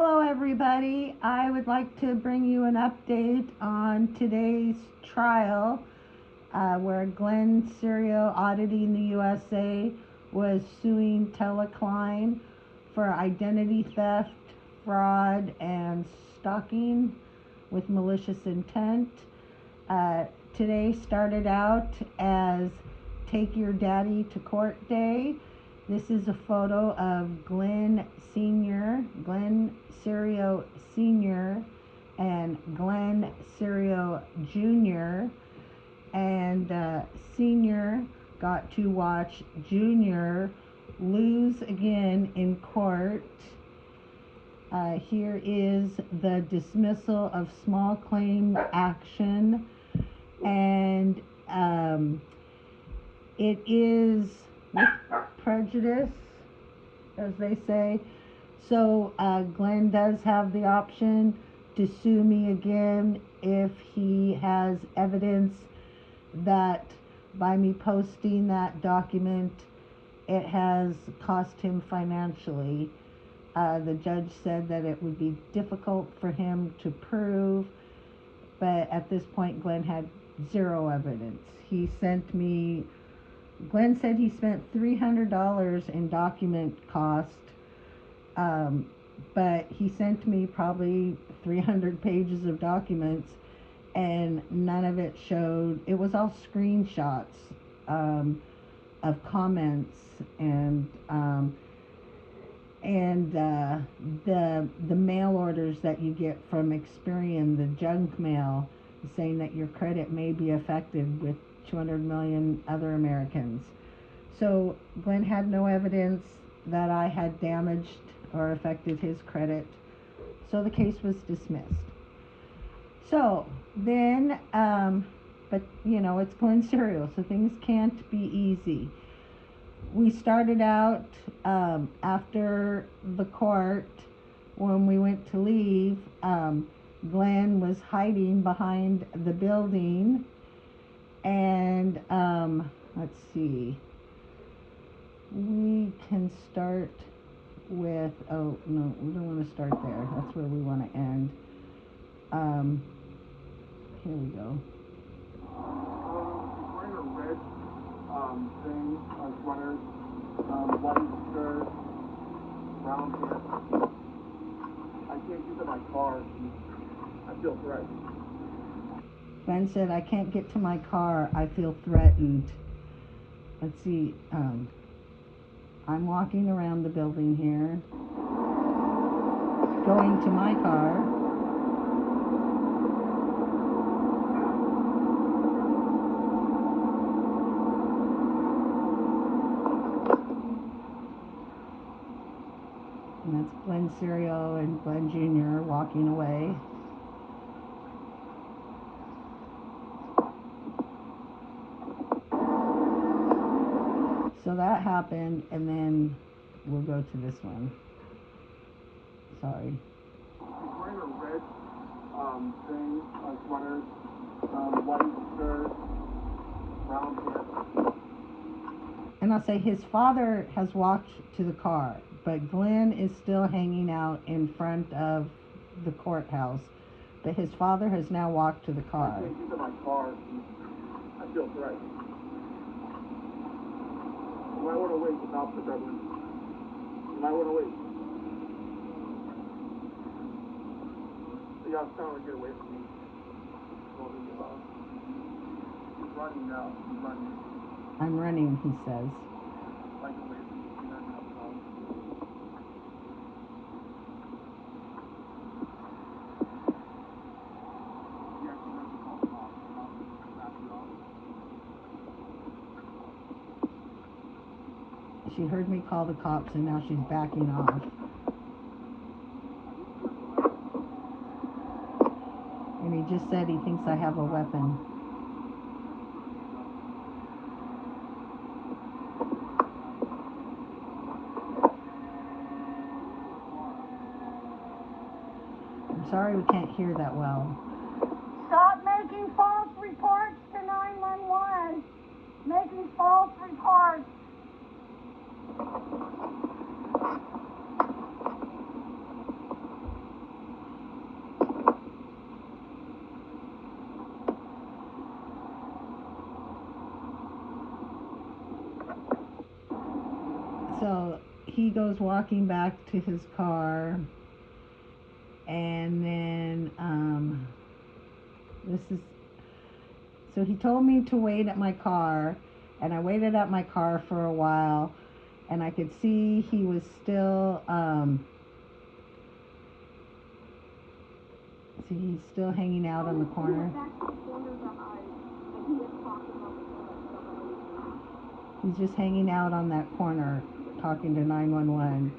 Hello everybody. I would like to bring you an update on today's trial where Glenn Cerio, Auditing the USA, was suing Tella Cline for identity theft, fraud, and stalking with malicious intent. Today started out as Take Your Daddy to Court Day. This is a photo of Glenn Cerio Sr. and Glenn Cerio Jr. And Sr. got to watch Jr. lose again in court. Here is the dismissal of small claim action, and it is with prejudice, as they say. So Glenn does have the option to sue me again if he has evidence that by me posting that document it has cost him financially. The judge said that it would be difficult for him to prove, but at this point Glenn had zero evidence. Glenn said he spent $300 in document cost, but he sent me probably 300 pages of documents, and none of it showed. It was all screenshots of comments and the mail orders that you get from Experian, the junk mail, saying that your credit may be affected with 200 million other Americans. So Glenn had no evidence that I had damaged or affected his credit, so the case was dismissed. So then, but you know, it's Glenn Cerio, so things can't be easy. We started out after the court, when we went to leave, Glenn was hiding behind the building, and let's see, we can start with, oh no, we don't want to start there, that's where we want to end. Here we go. He's wearing a red thing, sweater, white shirt, brown hair. I can't get to my car. I feel threatened. Ben said, I can't get to my car. I feel threatened. Let's see. I'm walking around the building here, going to my car. And that's Glenn Cerio and Glenn Jr. walking away. So that happened, and then we'll go to this one. Sorry. He's wearing a red thing, sweater, white shirt, brown hair. And I'll say his father has walked to the car, but Glenn is still hanging out in front of the courthouse. But his father has now walked to the car. I can't get to my car. I feel threatened. You might want to wait without the government. You might want to wait. You guys trying to get away from me. He's running now. He's running. I'm running, he says. Like away from me. He doesn't have a problem. He actually doesn't call the cops. The cops are backing off. She heard me call the cops, and now she's backing off. And he just said he thinks I have a weapon. I'm sorry we can't hear that well. Stop making false reports to 911. Making false reports. he goes walking back to his car, and then so he told me to wait at my car, and I waited at my car for a while, and I could see he was still he's still hanging out on the corner. He's just hanging out on that corner talking to 911.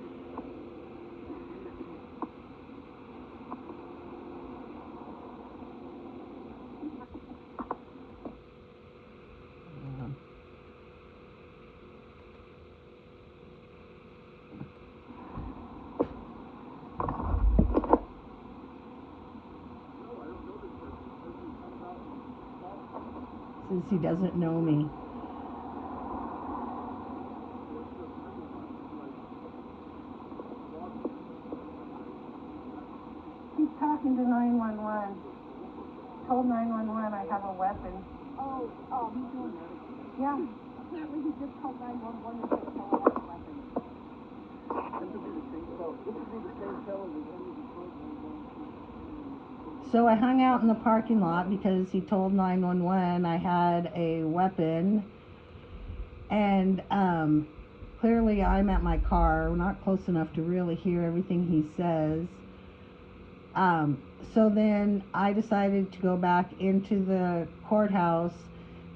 Says he doesn't know me. He's talking to 911. Told 911 I have a weapon. Oh, he's doing that. Yeah. Apparently he just called 911 and said Tella has a weapon. This would be the same fellow. This would be the same fellow that any of the So I hung out in the parking lot because he told 911 I had a weapon, and clearly I'm at my car, not close enough to really hear everything he says. So then I decided to go back into the courthouse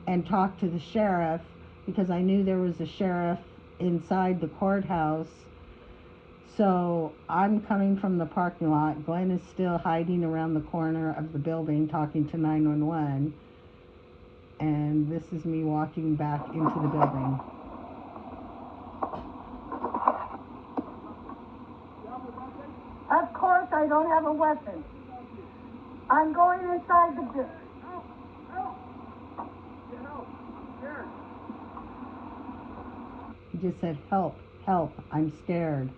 and talk to the sheriff, because I knew there was a sheriff inside the courthouse. So I'm coming from the parking lot. Glenn is still hiding around the corner of the building talking to 911. And this is me walking back into the building. Of course I don't have a weapon. I'm going inside the building. He just said, "Help, help, I'm scared."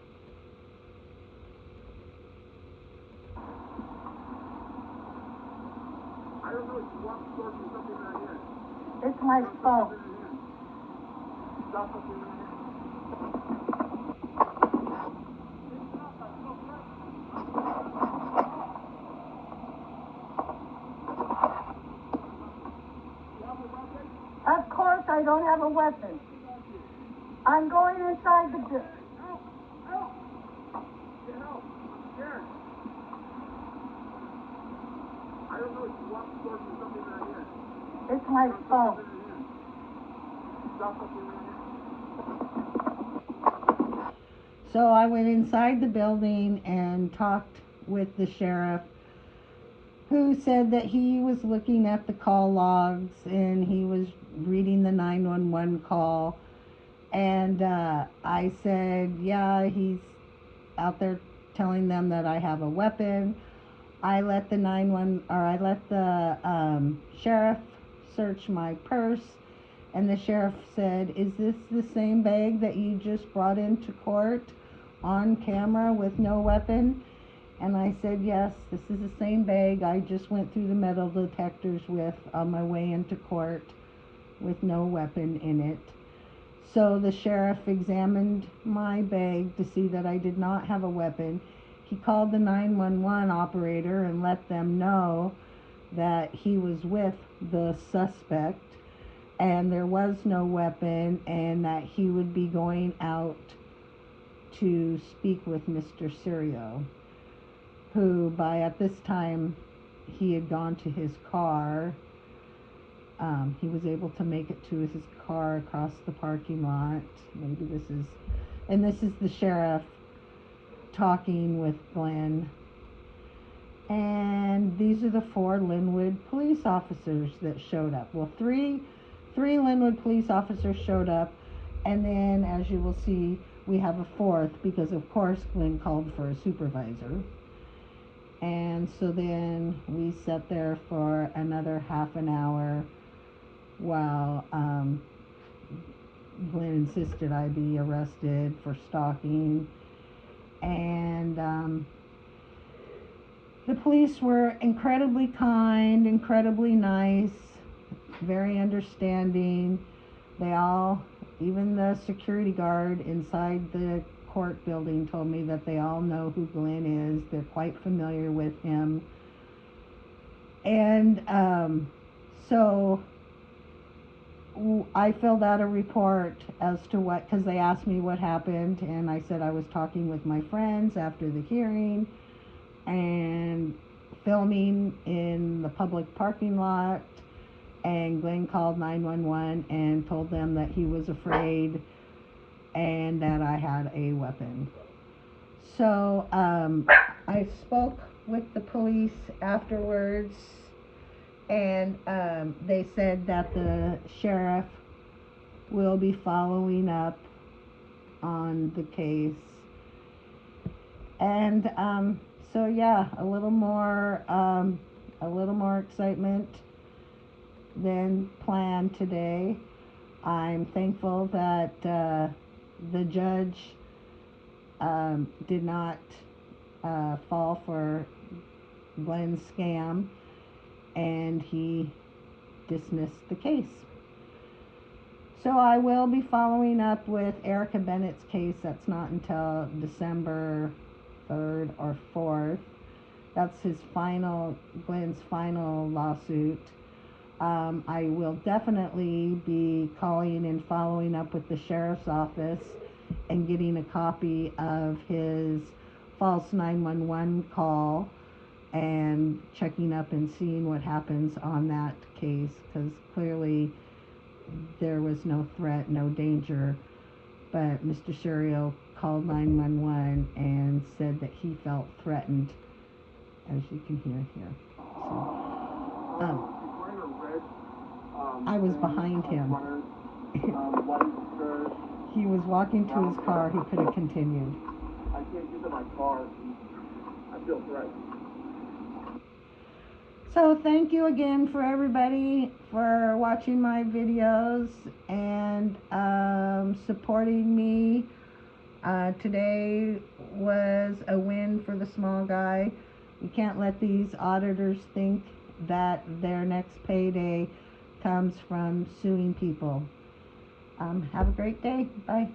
I don't know, you walk towards me, something right here. It's my phone. Stop something right here. Of course I don't have a weapon. I'm going inside the building. Help! Get help! I'm scared. I don't know, you walk towards me, something right here. It's my phone. Stop something right here. So I went inside the building and talked with the sheriff, who said that he was looking at the call logs and he was reading the 911 call. And I said, yeah, he's out there telling them that I have a weapon. I let the sheriff search my purse, and the sheriff said, "Is this the same bag that you just brought into court on camera with no weapon?" And I said, "Yes, this is the same bag I just went through the metal detectors with on my way into court with no weapon in it." So the sheriff examined my bag to see that I did not have a weapon. He called the 911 operator and let them know that he was with the suspect and there was no weapon, and that he would be going out to speak with Mr. Cerio, who at this time he had gone to his car. He was able to make it to his car across the parking lot. This is the sheriff talking with Glenn. And these are the 4 Linwood police officers that showed up. Well, three Linwood police officers showed up, and then, as you will see, we have a 4th, because of course Glenn called for a supervisor. And so then we sat there for another half an hour while Glenn insisted I be arrested for stalking. And the police were incredibly kind, incredibly nice, very understanding. They all, even the security guard inside the court building told me that they all know who Glenn is. They're quite familiar with him. And so I filled out a report as to what, because they asked me what happened, and I said I was talking with my friends after the hearing and filming in the public parking lot, and Glenn called 911 and told them that he was afraid and that I had a weapon. So I spoke with the police afterwards, and they said that the sheriff will be following up on the case. And so yeah, a little more excitement than planned today. I'm thankful that the judge did not fall for Glenn's scam, and he dismissed the case. So I will be following up with Erica Bennett's case. That's not until December 3rd or 4th. That's Glenn's final lawsuit. I will definitely be calling and following up with the sheriff's office and getting a copy of his false 911 call and checking up and seeing what happens on that case, because clearly there was no threat, no danger, but Mr. Cerio called 911 and said that he felt threatened, as you can hear here. So, I was behind him. He was walking to his car. He could have continued. I can't get to my car. I feel threatened. So thank you again for everybody for watching my videos and supporting me. Today was a win for the small guy. You can't let these auditors think that their next payday comes from suing people. Have a great day. Bye.